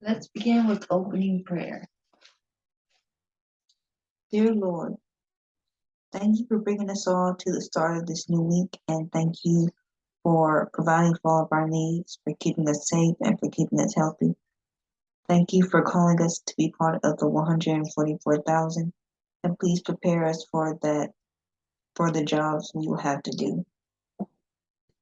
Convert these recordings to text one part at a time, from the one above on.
Let's begin with opening prayer. Dear Lord, thank you for bringing us all to the start of this new week, and thank you for providing for all of our needs, for keeping us safe, and for keeping us healthy. Thank you for calling us to be part of the 144,000, and please prepare us for the jobs we will have to do.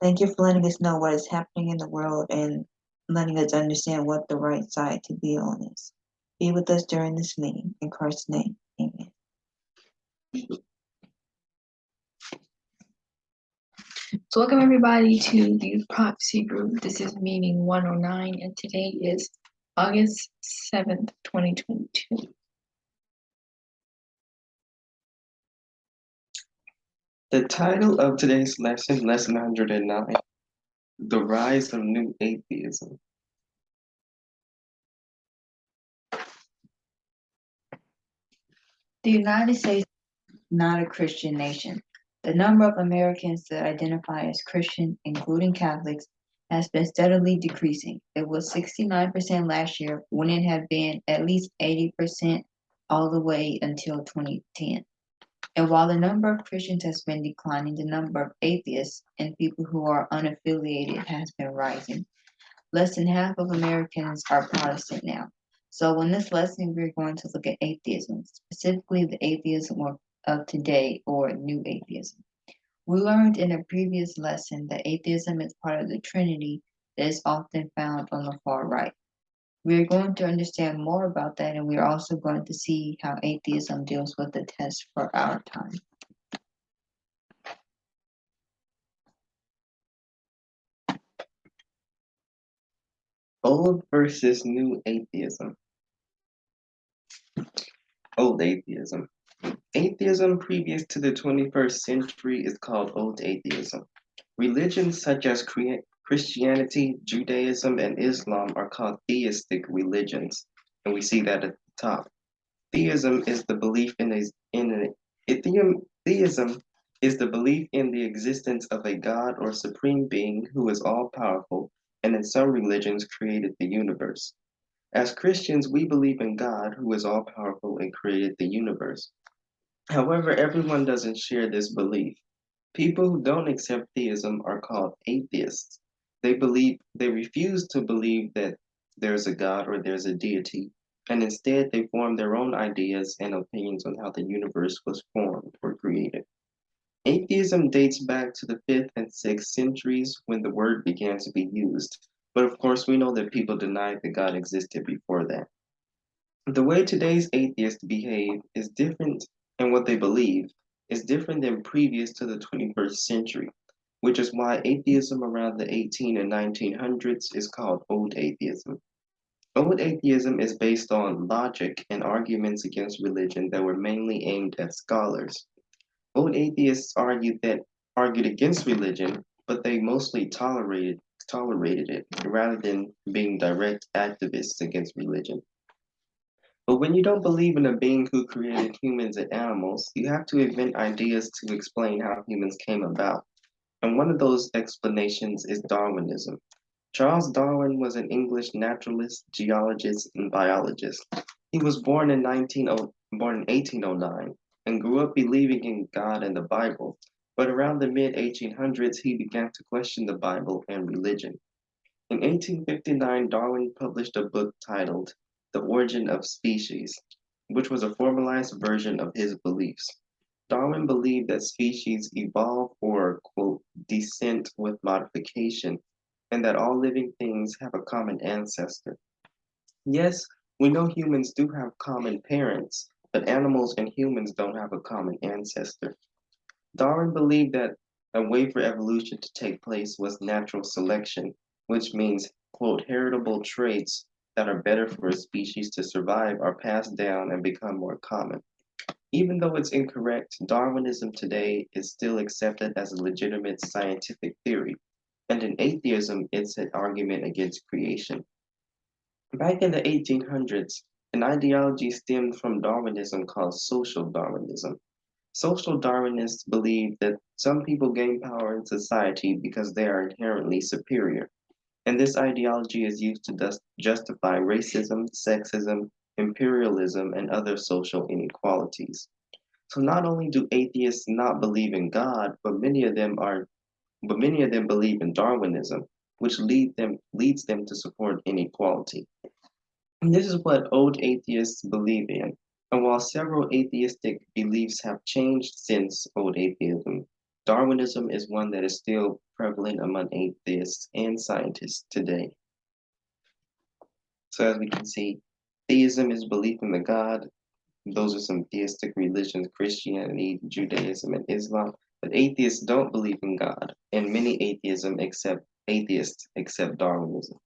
Thank you for letting us know what is happening in the world and letting us understand what the right side to be on is. Be with us during this meeting. In Christ's name, amen. So welcome everybody to the Youth Prophecy Group. This is meeting 109 and today is August 7th, 2022. The title of today's lesson, Lesson 109, The Rise of New Atheism. The United States is not a Christian nation. The number of Americans that identify as Christian, including Catholics, has been steadily decreasing. It was 69% last year when it had been at least 80% all the way until 2010. And while the number of Christians has been declining, the number of atheists and people who are unaffiliated has been rising. Less than half of Americans are Protestant now. So in this lesson, we're going to look at atheism, specifically the atheism of today or new atheism. We learned in a previous lesson that atheism is part of the Trinity that is often found on the far right. We're going to understand more about that, and we're also going to see how atheism deals with the test for our time. Old versus New Atheism. Old Atheism. Atheism previous to the 21st century is called Old Atheism. Religions such as Christianity, Judaism, and Islam are called theistic religions, and we see that at the top. Theism is the belief Theism is the belief in the existence of a God or supreme being who is all-powerful and in some religions created the universe. As Christians, we believe in God who is all-powerful and created the universe. However, everyone doesn't share this belief. People who don't accept theism are called atheists. They refuse to believe that there's a God or there's a deity, and instead they form their own ideas and opinions on how the universe was formed or created. Atheism dates back to the 5th and 6th centuries when the word began to be used, but of course we know that people denied that God existed before that. The way today's atheists behave is different, and what they believe is different than previous to the 21st century, which is why atheism around the 18 and 1900s is called Old Atheism. Old Atheism is based on logic and arguments against religion that were mainly aimed at scholars. Old atheists argued against religion, but they mostly tolerated it rather than being direct activists against religion. But when you don't believe in a being who created humans and animals, you have to invent ideas to explain how humans came about. And one of those explanations is Darwinism. Charles Darwin was an English naturalist, geologist, and biologist. He was born in 1809 and grew up believing in God and the Bible, but around the mid-1800s he began to question the Bible and religion. In 1859, Darwin published a book titled The Origin of Species, which was a formalized version of his beliefs. Darwin believed that species evolve or, quote, descent with modification, and that all living things have a common ancestor. Yes, we know humans do have common parents, but animals and humans don't have a common ancestor. Darwin believed that a way for evolution to take place was natural selection, which means, quote, heritable traits that are better for a species to survive are passed down and become more common. Even though it's incorrect, Darwinism today is still accepted as a legitimate scientific theory, and in atheism, it's an argument against creation. Back in the 1800s, an ideology stemmed from Darwinism called social Darwinism. Social Darwinists believe that some people gain power in society because they are inherently superior, and this ideology is used to justify racism, sexism, imperialism, and other social inequalities. So not only do atheists not believe in God, but many of them believe in Darwinism, which leads them to support inequality. And this is what old atheists believe in. And while several atheistic beliefs have changed since old atheism, Darwinism is one that is still prevalent among atheists and scientists today. So as we can see, theism is belief in the God. Those are some theistic religions, Christianity, Judaism, and Islam. But atheists don't believe in God, and many atheists accept Darwinism.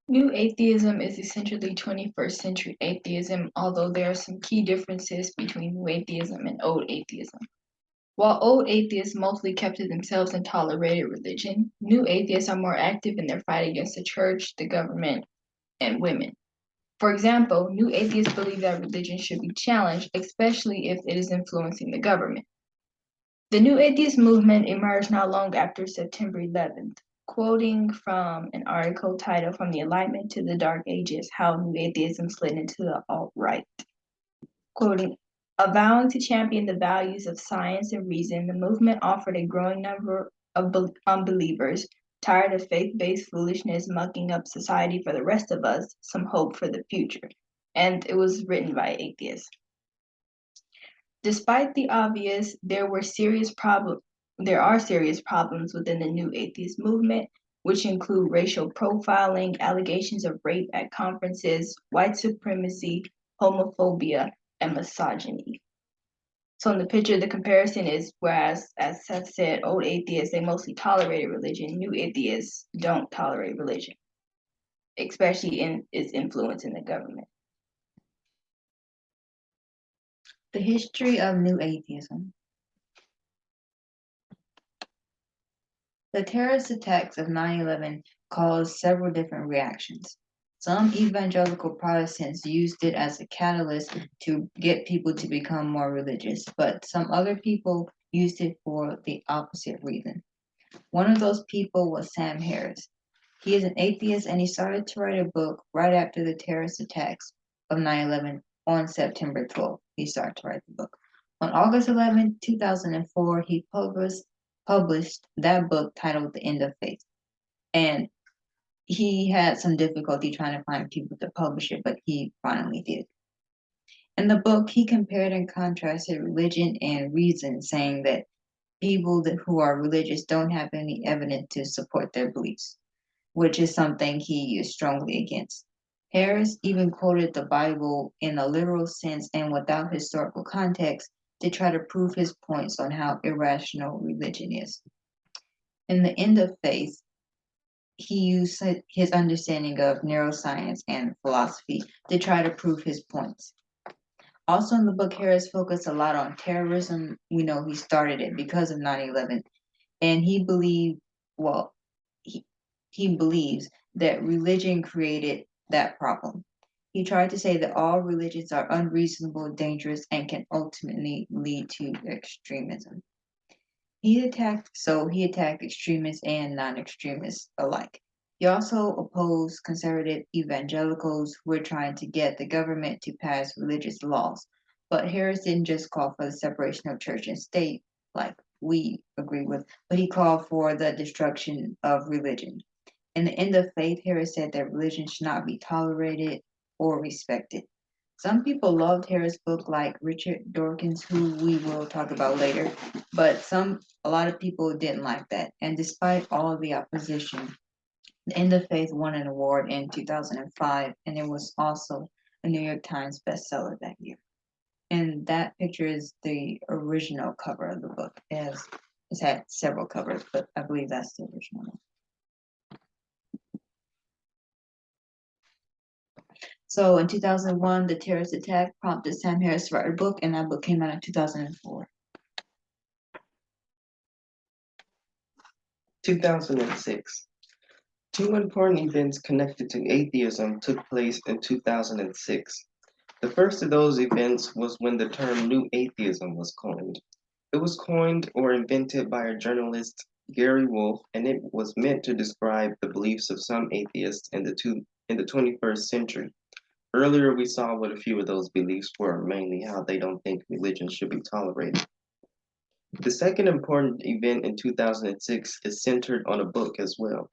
New atheism is essentially 21st century atheism, although there are some key differences between new atheism and old atheism. While old atheists mostly kept to themselves and tolerated religion, new atheists are more active in their fight against the church, the government, and women. For example, new atheists believe that religion should be challenged, especially if it is influencing the government. The new atheist movement emerged not long after September 11th. Quoting from an article titled From the Enlightenment to the Dark Ages, How New Atheism Slid into the Alt-Right. Quoting, avowing to champion the values of science and reason, the movement offered a growing number of unbelievers, tired of faith-based foolishness mucking up society for the rest of us, some hope for the future. And it was written by atheists. Despite the obvious, there are serious problems within the new atheist movement, which include racial profiling, allegations of rape at conferences, white supremacy, homophobia, and misogyny. So in the picture, the comparison is, whereas, as Seth said, old atheists, they mostly tolerated religion. New atheists don't tolerate religion, especially in its influence in the government. The history of New Atheism. The terrorist attacks of 9/11 caused several different reactions. Some evangelical Protestants used it as a catalyst to get people to become more religious, but some other people used it for the opposite reason. One of those people was Sam Harris. He is an atheist and he started to write a book right after the terrorist attacks of 9/11 on September 12th. He started to write the book. On August 11, 2004, he published that book titled The End of Faith. And he had some difficulty trying to find people to publish it, but he finally did. In the book, he compared and contrasted religion and reason, saying that people who are religious don't have any evidence to support their beliefs, which is something he is strongly against. Harris even quoted the Bible in a literal sense and without historical context to try to prove his points on how irrational religion is. In The End of Faith, he used his understanding of neuroscience and philosophy to try to prove his points. Also in the book, Harris focused a lot on terrorism. We know he started it because of 9/11, and he believes that religion created that problem. He tried to say that all religions are unreasonable, dangerous, and can ultimately lead to extremism. He attacked extremists and non-extremists alike. He also opposed conservative evangelicals who were trying to get the government to pass religious laws. But Harris didn't just call for the separation of church and state, like we agree with, but he called for the destruction of religion. In The End of Faith, Harris said that religion should not be tolerated or respected. Some people loved Harris' book, like Richard Dawkins, who we will talk about later, but a lot of people didn't like that. And despite all of the opposition, The End of Faith won an award in 2005, and it was also a New York Times bestseller that year. And that picture is the original cover of the book. It's had several covers, but I believe that's the original one. So in 2001, the terrorist attack prompted Sam Harris to write a book, and that book came out in 2004. 2006. Two important events connected to atheism took place in 2006. The first of those events was when the term New Atheism was coined. It was coined or invented by a journalist, Gary Wolfe, and it was meant to describe the beliefs of some atheists in the 21st century. Earlier, we saw what a few of those beliefs were, mainly how they don't think religion should be tolerated. The second important event in 2006 is centered on a book as well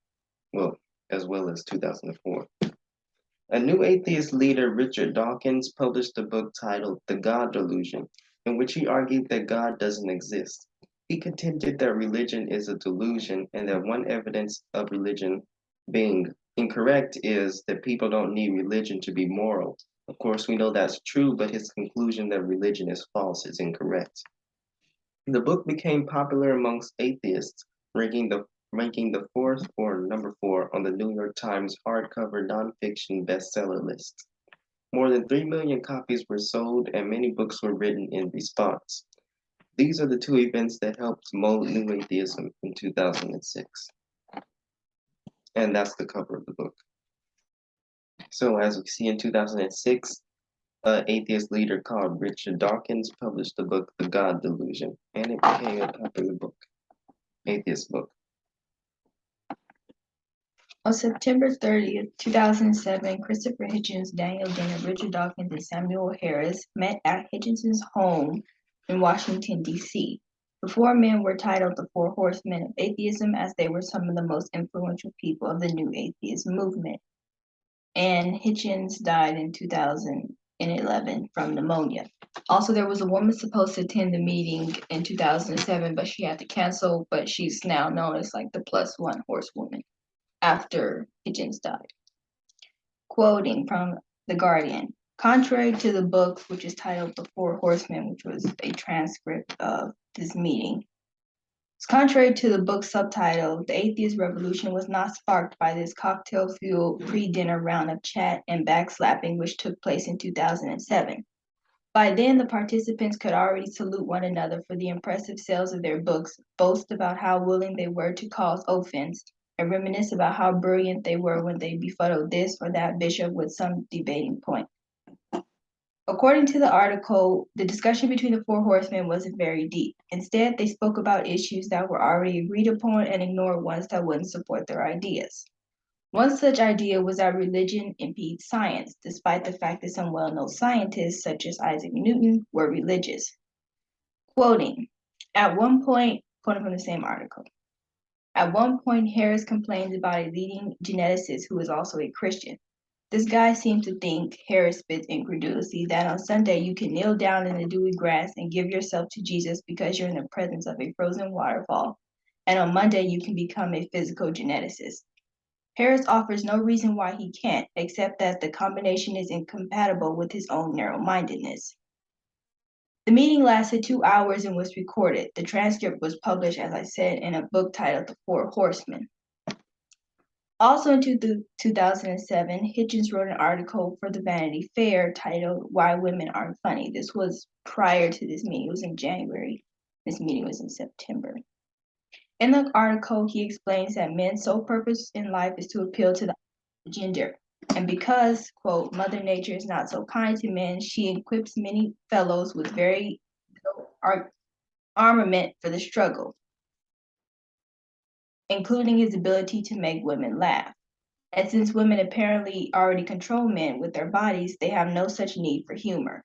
as well as 2004. A new atheist leader, Richard Dawkins, published a book titled The God Delusion, in which he argued that God doesn't exist. He contended that religion is a delusion and that one evidence of religion being incorrect is that people don't need religion to be moral. Of course, we know that's true, but his conclusion that religion is false is incorrect. The book became popular amongst atheists, ranking the fourth or number 4 on the New York Times hardcover nonfiction bestseller list. More than 3 million copies were sold and many books were written in response. These are the two events that helped mold New Atheism in 2006. And that's the cover of the book. So as we see in 2006, an atheist leader called Richard Dawkins published the book The God Delusion, and it became a popular book, atheist book. On September 30th, 2007, Christopher Hitchens, Daniel Dennett, Richard Dawkins, and Samuel Harris met at Hitchens' home in Washington, D.C. The four men were titled the Four Horsemen of Atheism, as they were some of the most influential people of the New Atheism movement. And Hitchens died in 2011 from pneumonia. Also, there was a woman supposed to attend the meeting in 2007, but she had to cancel, but she's now known as like the +1 horsewoman after Hitchens died. Quoting from The Guardian, contrary to the book, which is titled The Four Horsemen, which was a transcript of this meeting, it's contrary to the book's subtitle, the atheist revolution was not sparked by this cocktail-fueled pre-dinner round of chat and backslapping which took place in 2007. By then, the participants could already salute one another for the impressive sales of their books, boast about how willing they were to cause offense, and reminisce about how brilliant they were when they befuddled this or that bishop with some debating point. According to the article, the discussion between the four horsemen wasn't very deep. Instead, they spoke about issues that were already agreed upon and ignored ones that wouldn't support their ideas. One such idea was that religion impedes science, despite the fact that some well-known scientists, such as Isaac Newton, were religious. Quoting, at one point, quoting from the same article, at one point, Harris complains about a leading geneticist who is also a Christian. This guy seemed to think, Harris spits incredulously, that on Sunday you can kneel down in the dewy grass and give yourself to Jesus because you're in the presence of a frozen waterfall, and on Monday you can become a physical geneticist. Harris offers no reason why he can't, except that the combination is incompatible with his own narrow-mindedness. The meeting lasted 2 hours and was recorded. The transcript was published, as I said, in a book titled The Four Horsemen. Also in 2007, Hitchens wrote an article for the Vanity Fair titled Why Women Aren't Funny. This was prior to this meeting. It was in January. This meeting was in September. In the article, he explains that men's sole purpose in life is to appeal to the gender. And because, quote, Mother Nature is not so kind to men, she equips many fellows with very little armament for the struggle, including his ability to make women laugh. And since women apparently already control men with their bodies, they have no such need for humor.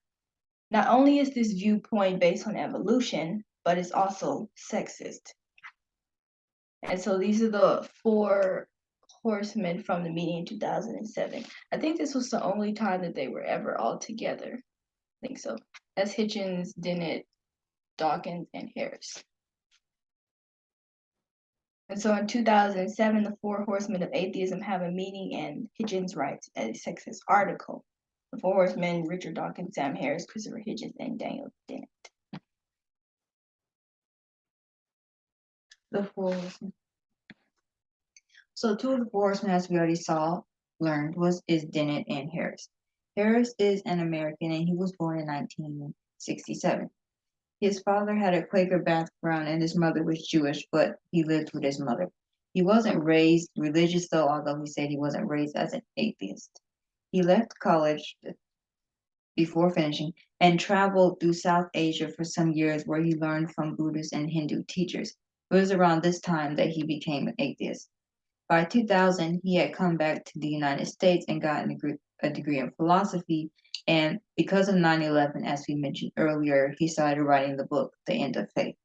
Not only is this viewpoint based on evolution, but it's also sexist. And so these are the four horsemen from the meeting in 2007. I think this was the only time that they were ever all together. I think so. That's Hitchens, Dennett, Dawkins, and Harris. And so in 2007, the Four Horsemen of Atheism have a meeting, and Hitchens writes a sexist article. The Four Horsemen, Richard Dawkins, Sam Harris, Christopher Hitchens, and Daniel Dennett. The Four Horsemen. So two of the Four Horsemen, as we already learned, is Dennett and Harris. Harris is an American, and he was born in 1967. His father had a Quaker background, and his mother was Jewish, but he lived with his mother. He wasn't raised religious, though, although he said he wasn't raised as an atheist. He left college before finishing, and traveled through South Asia for some years where he learned from Buddhist and Hindu teachers. It was around this time that he became an atheist. By 2000, he had come back to the United States and gotten a degree in philosophy. And because of 9/11, as we mentioned earlier, he started writing the book, The End of Faith.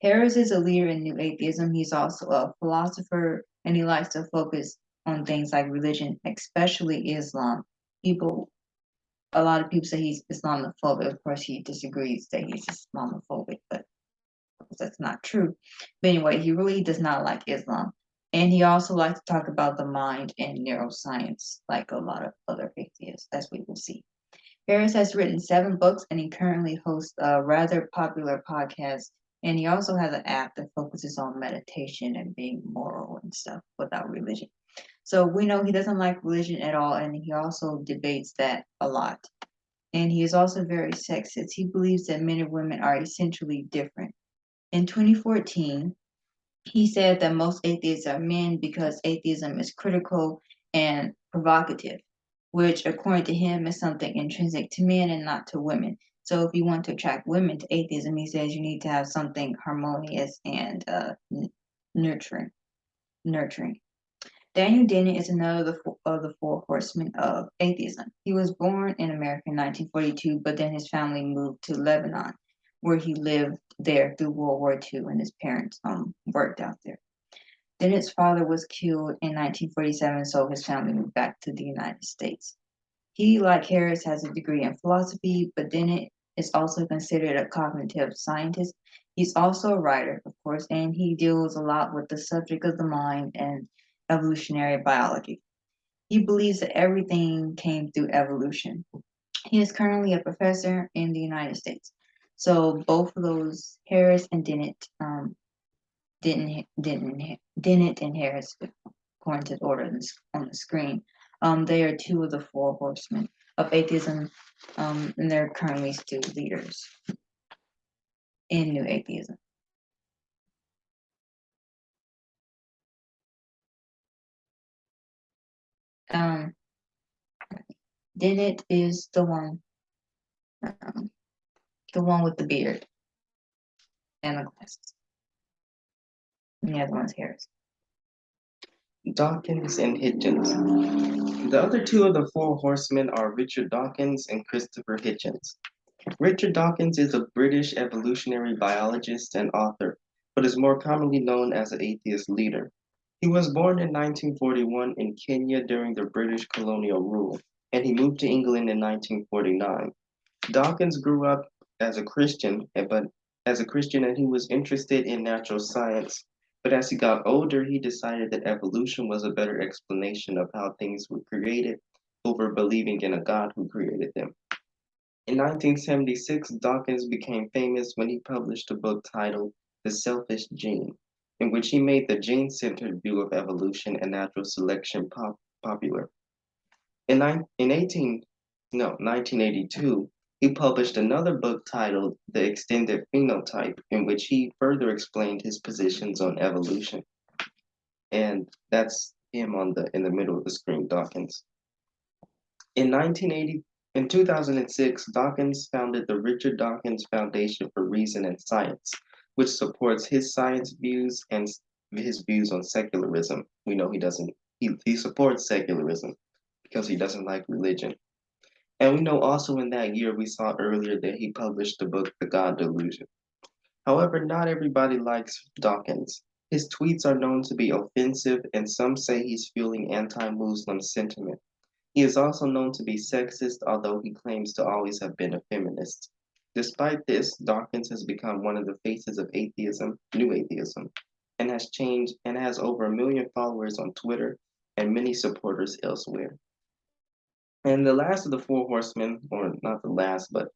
Harris is a leader in New Atheism. He's also a philosopher, and he likes to focus on things like religion, especially Islam. A lot of people say he's Islamophobic. Of course, he disagrees that he's Islamophobic, but that's not true. But anyway, he really does not like Islam. And he also likes to talk about the mind and neuroscience, like a lot of other atheists, as we will see. Harris has written 7 books, and he currently hosts a rather popular podcast. And he also has an app that focuses on meditation and being moral and stuff without religion. So we know he doesn't like religion at all, and he also debates that a lot. And he is also very sexist. He believes that men and women are essentially different. In 2014, he said that most atheists are men because atheism is critical and provocative, which, according to him, is something intrinsic to men and not to women. So if you want to attract women to atheism, he says you need to have something harmonious and nurturing. Daniel Dennett is another of the Four Horsemen of Atheism. He was born in America in 1942, but then his family moved to Lebanon, where he lived there through World War II, and his parents worked out there. Dennett's father was killed in 1947, so his family moved back to the United States. He, like Harris, has a degree in philosophy, but Dennett is also considered a cognitive scientist. He's also a writer, of course, and he deals a lot with the subject of the mind and evolutionary biology. He believes that everything came through evolution. He is currently a professor in the United States. So both of those, Harris and Dennett, Dennett and Harris, according to the order on the screen, they are 2 of the Four Horsemen of Atheism, and they're currently still leaders in New Atheism. Dennett is the one with the beard and the glasses. And the other one's Harris. Dawkins and Hitchens. The other 2 of the Four Horsemen are Richard Dawkins and Christopher Hitchens. Richard Dawkins is a British evolutionary biologist and author, but is more commonly known as an atheist leader. He was born in 1941 in Kenya during the British colonial rule, and he moved to England in 1949. Dawkins grew up as a Christian, and he was interested in natural science. But as he got older, he decided that evolution was a better explanation of how things were created over believing in a God who created them. In 1976, Dawkins became famous when he published a book titled The Selfish Gene, in which he made the gene-centered view of evolution and natural selection popular. In 1982, he published another book titled The Extended Phenotype, in which he further explained his positions on evolution. And that's him in the middle of the screen, Dawkins. In 2006, Dawkins founded the Richard Dawkins Foundation for Reason and Science, which supports his science views and his views on secularism. We know he supports secularism because he doesn't like religion. And we know also in that year we saw earlier that he published the book The God Delusion. However, not everybody likes Dawkins. His tweets are known to be offensive, and some say he's fueling anti-Muslim sentiment. He is also known to be sexist, although he claims to always have been a feminist. Despite this, Dawkins has become one of the faces of atheism, New Atheism, and has over 1 million followers on Twitter and many supporters elsewhere. And the last of the Four Horsemen, or not the last, but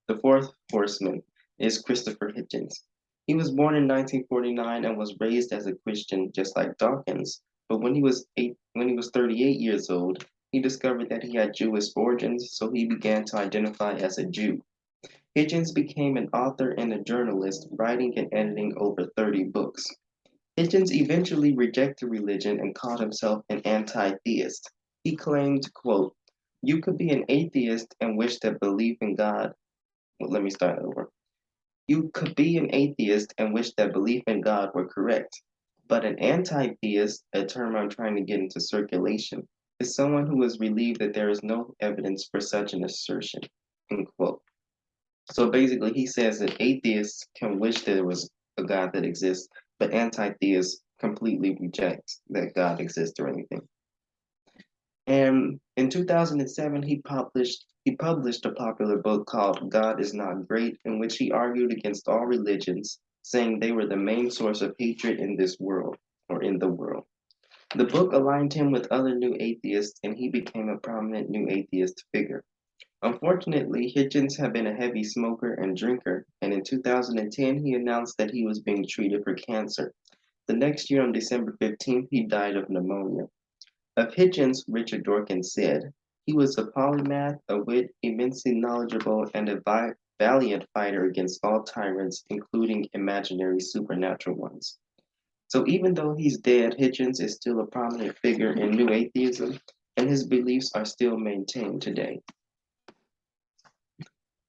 the 4th horseman, is Christopher Hitchens. He was born in 1949 and was raised as a Christian, just like Dawkins. But when he was 38 years old, he discovered that he had Jewish origins, so he began to identify as a Jew. Hitchens became an author and a journalist, writing and editing over 30 books. Hitchens eventually rejected religion and called himself an anti-theist. He claimed, quote, You could be an atheist and wish that belief in God. Well, let me start over. You could be an atheist and wish that belief in God were correct. But an anti-theist, a term I'm trying to get into circulation, is someone who is relieved that there is no evidence for such an assertion. Unquote. So basically, he says that atheists can wish there was a God that exists, but anti-theists completely reject that God exists or anything. And in 2007, he published a popular book called God is Not Great, in which he argued against all religions, saying they were the main source of hatred in this world or in the world. The book aligned him with other new atheists, and he became a prominent new atheist figure. Unfortunately, Hitchens had been a heavy smoker and drinker, and in 2010 he announced that he was being treated for cancer. The next year, on December 15th, he died of pneumonia. Of Hitchens, Richard Dawkins said, "He was a polymath, a wit, immensely knowledgeable, and a valiant fighter against all tyrants, including imaginary supernatural ones." So even though he's dead, Hitchens is still a prominent figure in New Atheism, and his beliefs are still maintained today.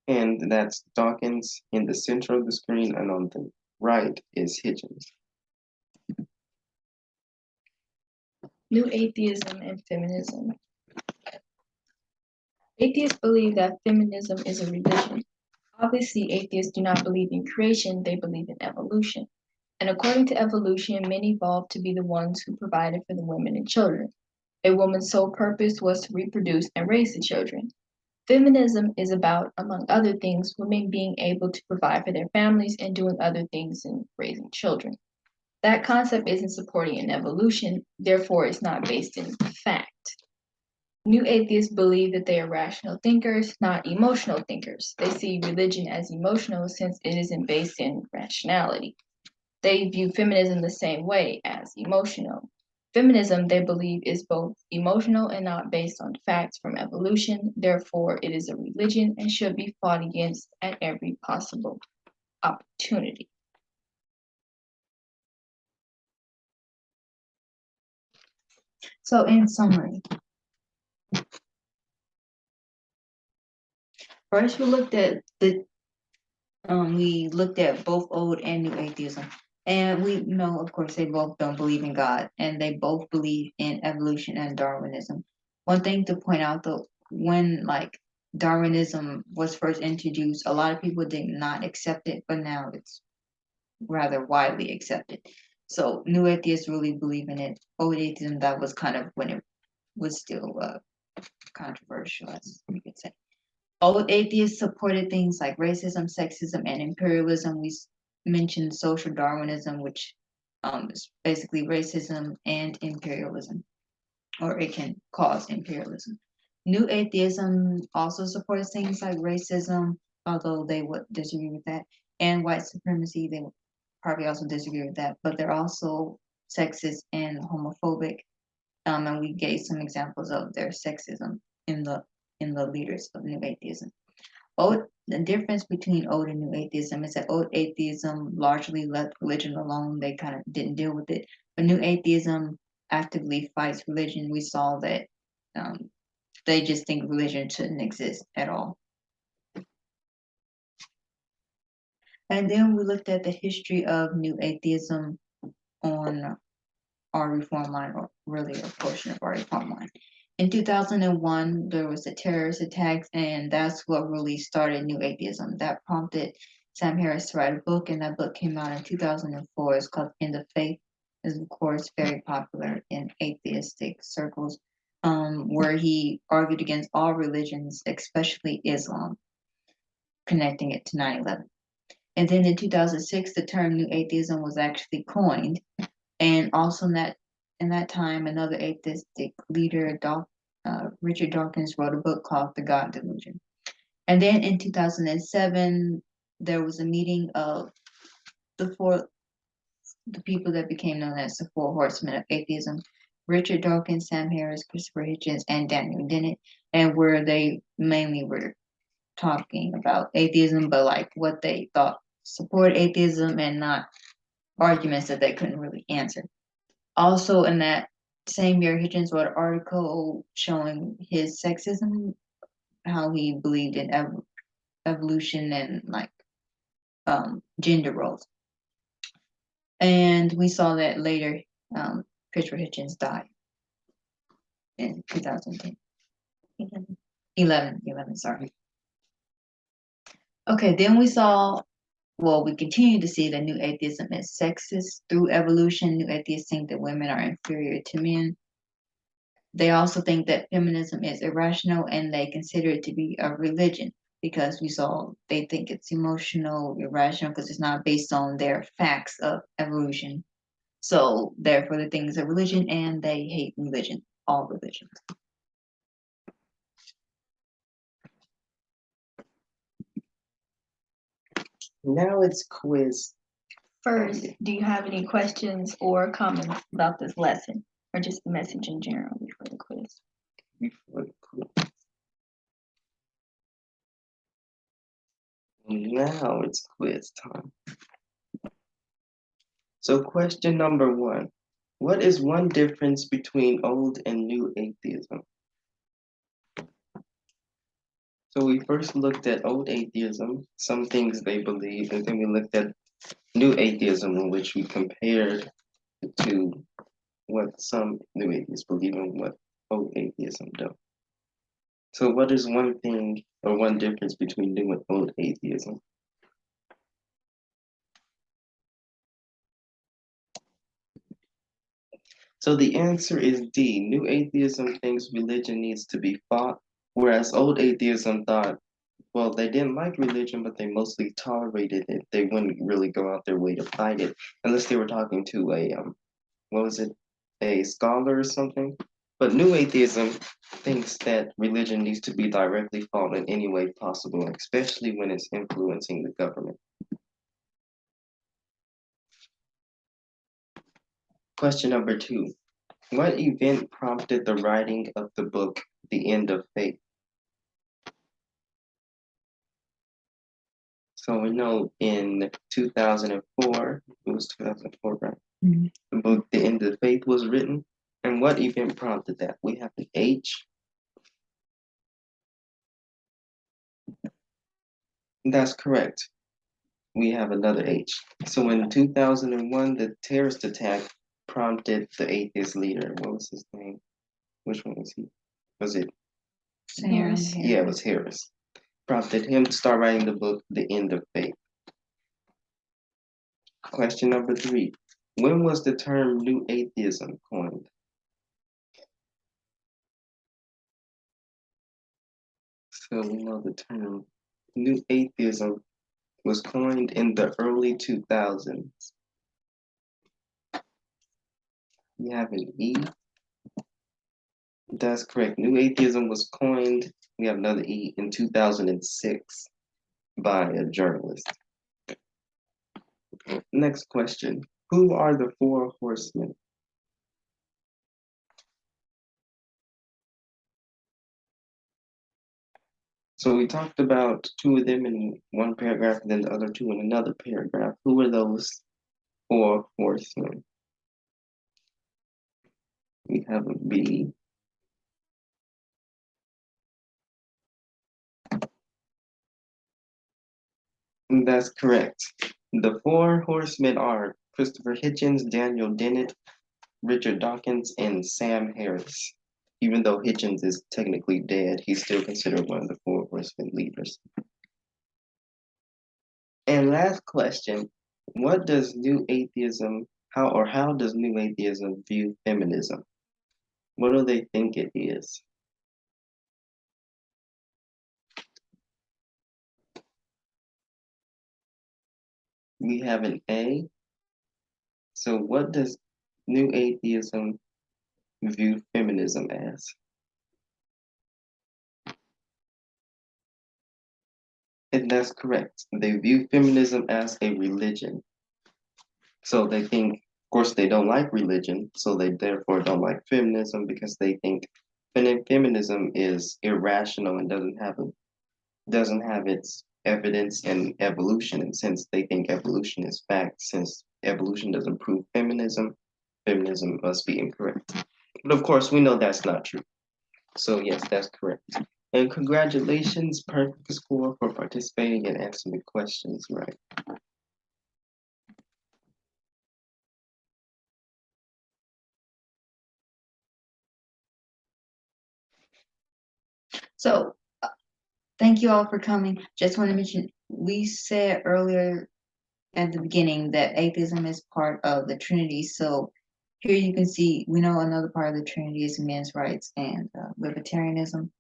And that's Dawkins in the center of the screen, and on the right is Hitchens. New Atheism and Feminism. Atheists believe that feminism is a religion. Obviously, atheists do not believe in creation, they believe in evolution. And according to evolution, men evolved to be the ones who provided for the women and children. A woman's sole purpose was to reproduce and raise the children. Feminism is about, among other things, women being able to provide for their families and doing other things in raising children. That concept isn't supporting an evolution, therefore it's not based in fact. New atheists believe that they are rational thinkers, not emotional thinkers. They see religion as emotional since it isn't based in rationality. They view feminism the same way as emotional. Feminism, they believe, is both emotional and not based on facts from evolution. Therefore, it is a religion and should be fought against at every possible opportunity. So in summary, first we looked at both old and new atheism. And we know, of course, they both don't believe in God, and they both believe in evolution and Darwinism. One thing to point out though, when Darwinism was first introduced, a lot of people did not accept it, but now it's rather widely accepted. So new atheists really believe in it. Old atheism, that was kind of when it was still controversial, as we could say. Old atheists supported things like racism, sexism, and imperialism. We mentioned social Darwinism, which is basically racism and imperialism, or it can cause imperialism. New atheism also supports things like racism, although they would disagree with that, and white supremacy. They would probably also disagree with that, but they're also sexist and homophobic. And we gave some examples of their sexism in the leaders of New Atheism. The difference between old and new atheism is that old atheism largely left religion alone. They kind of didn't deal with it. But new atheism actively fights religion. We saw that they just think religion shouldn't exist at all. And then we looked at the history of new atheism on our reform line, or really a portion of our reform line. In 2001, there was a terrorist attack, and that's what really started New Atheism. That prompted Sam Harris to write a book, and that book came out in 2004. It's called In the Faith. It's, of course, very popular in atheistic circles, where he argued against all religions, especially Islam, connecting it to 9/11. And then in 2006, the term New Atheism was actually coined, and also in that time, another atheistic leader, Richard Dawkins, wrote a book called The God Delusion. And then in 2007, there was a meeting of the people that became known as the Four Horsemen of Atheism: Richard Dawkins, Sam Harris, Christopher Hitchens, and Daniel Dennett, and where they mainly were talking about atheism, but what they thought support atheism and not arguments that they couldn't really answer. Also in that Same year, Hitchens wrote an article showing his sexism, how he believed in evolution and like gender roles. And we saw that later. Christopher Hitchens died in 2010. 11, sorry. Okay, then we saw, well, we continue to see that New Atheism is sexist through evolution. New Atheists think that women are inferior to men. They also think that feminism is irrational and they consider it to be a religion because we saw they think it's emotional, irrational because it's not based on their facts of evolution. So therefore the thing is a religion and they hate religion, all religions. Now it's quiz. First, do you have any questions or comments about this lesson, or just the message in general before the quiz? Before the quiz. Now it's quiz time. So question number 1. What is one difference between old and new atheism? So we first looked at old atheism, some things they believe, and then we looked at new atheism, in which we compared to what some new atheists believe and what old atheism does. So what is one thing or one difference between new and old atheism? So the answer is D. New atheism thinks religion needs to be fought, whereas old atheism thought, well, they didn't like religion, but they mostly tolerated it. They wouldn't really go out their way to fight it, unless they were talking to a scholar or something. But new atheism thinks that religion needs to be directly fought in any way possible, especially when it's influencing the government. Question number 2. What event prompted the writing of the book, The End of Faith? So we know in 2004, it was 2004, right? Mm-hmm. The book, The End of Faith, was written. And what event prompted that? We have an H. That's correct. We have another H. So in 2001, the terrorist attack prompted the atheist leader. What was his name? Which one was he? Was it? Harris. Yeah, it was Harris. Prompted him to start writing the book, The End of Faith. Question number 3. When was the term New Atheism coined? So we know the term New Atheism was coined in the early 2000s. We have an E. That's correct. New Atheism was coined, we have another E, in 2006 by a journalist. Next question. Who are the Four Horsemen? So we talked about 2 of them in one paragraph and then the other 2 in another paragraph. Who are those Four Horsemen? We have a B. And that's correct. The Four Horsemen are Christopher Hitchens, Daniel Dennett, Richard Dawkins, and Sam Harris. Even though Hitchens is technically dead, he's still considered one of the Four Horsemen leaders. And last question, what does New Atheism, how does New Atheism view feminism? What do they think it is? We have an A. So what does New Atheism view feminism as? And that's correct. They view feminism as a religion. So they think, of course, they don't like religion, so they therefore don't like feminism because they think feminism is irrational and doesn't have its evidence in evolution. And since they think evolution is fact, since evolution doesn't prove feminism, feminism must be incorrect. But of course, we know that's not true. So yes, that's correct. And congratulations, perfect score for participating and answering the questions right. So, thank you all for coming. Just want to mention, we said earlier at the beginning that atheism is part of the Trinity. So here you can see, we know another part of the Trinity is men's rights and libertarianism.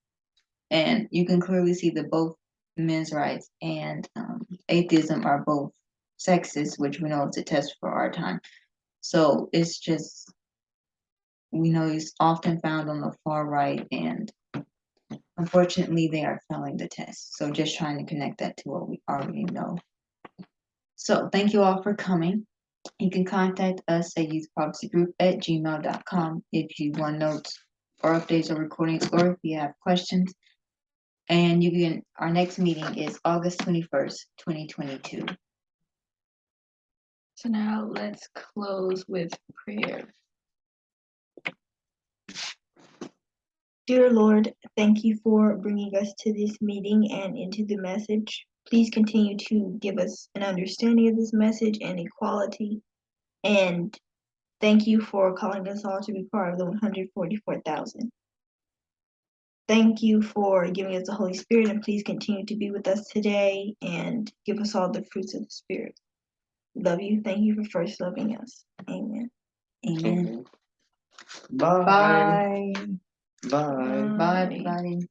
And you can clearly see that both men's rights and atheism are both sexist, which we know is a test for our time. So it's just, we know it's often found on the far right, and unfortunately they are failing the test. So just trying to connect that to what we already know. So thank you all for coming. You can contact us at youthprophecygroup@gmail.com if you want notes or updates or recordings, or if you have questions. And you can, our next meeting is August 21st, 2022. So now let's close with prayer. Dear Lord, thank you for bringing us to this meeting and into the message. Please continue to give us an understanding of this message and equality. And thank you for calling us all to be part of the 144,000. Thank you for giving us the Holy Spirit, and please continue to be with us today and give us all the fruits of the Spirit. Love you. Thank you for first loving us. Amen. Amen. Bye. Bye. Bye. Bye, everybody.